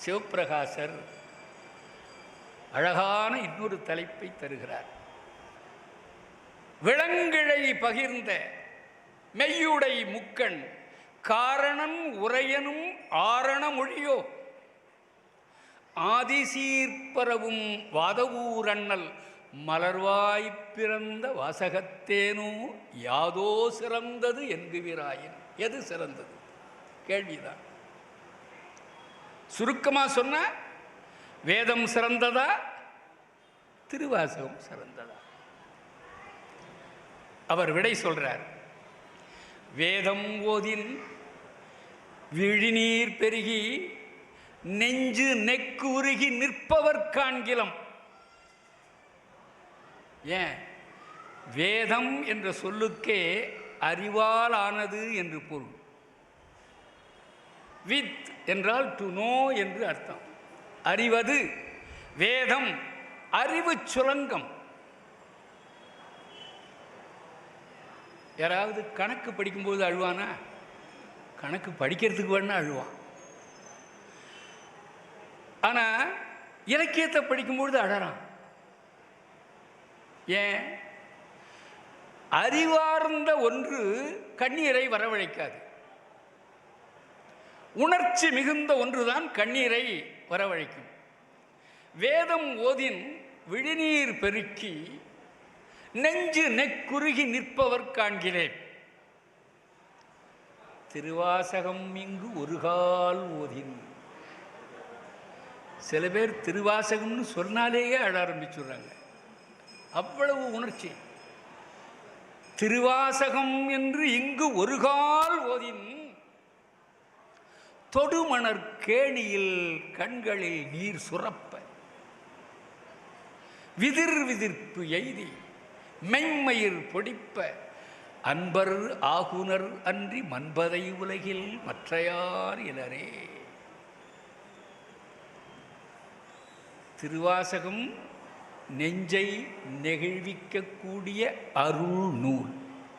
சிவப்பிரகாசர் அழகான இன்னொரு தலைப்பை தருகிறார். விளங்கிழை பகிர்ந்த மெய்யுடை முக்கண் காரணன் உரையனும் ஆரண மொழியோ ஆதிசீர்ப்பரவும் வாதவூரண்ணல் மலர்வாய்ப் பிறந்த வாசகத்தேனோ யாதோ சிறந்தது என்குகிறாயின். எது சிறந்தது? கேள்விதான். சுருக்கமாக சொன்ன வேதம் சிறந்ததா, திருவாசகம் சிறந்ததா? அவர் விடை சொல்றார். வேதம் ஓதின் விழிநீர் பெருகி நெஞ்சு நெக்கு உருகி நிற்பவர் காண்கிலம். ஏன்? வேதம் என்ற சொல்லுக்கே அறிவால் ஆனது என்று பொருள். வித் என்றால் டு நோ என்று அர்த்தம். அறிவது. வேதம் அறிவு சுரங்கம். யாராவது கணக்கு படிக்கும்போது அழுவானா? கணக்கு படிக்கிறதுக்கு வேணா அழுவான். ஆனால் இலக்கியத்தை படிக்கும்பொழுது அழறான். ஏன்? அறிவார்ந்த ஒன்று கண்ணீரை வரவழைக்காது. உணர்ச்சி மிகுந்த ஒன்றுதான் கண்ணீரை வரவழைக்கும். வேதம் ஓதின் விழிநீர் பெருக்கி நெஞ்சு நெக்குருகி நிற்பவர் காண்கிறேன். திருவாசகம் இங்கு ஒரு கால் ஓதின். சில பேர் திருவாசகம்னு சொன்னாலேயே அழ ஆரம்பிச்சுடுறாங்க. அவ்வளவு உணர்ச்சி. திருவாசகம் என்று இங்கு ஒரு கால் ஓதின் தொடுமணர் கேணியில் கண்களில் நீர் சுரப்ப விதிர் விதிர்ப்பு எய்தி மென்மயிர் பொடிப்ப அன்பர் ஆகுனர் அன்றி மன்பதை உலகில் மற்றையார் இலரே. திருவாசகம் நெஞ்சை நெகிழ்விக்கக்கூடிய அருள் நூல்.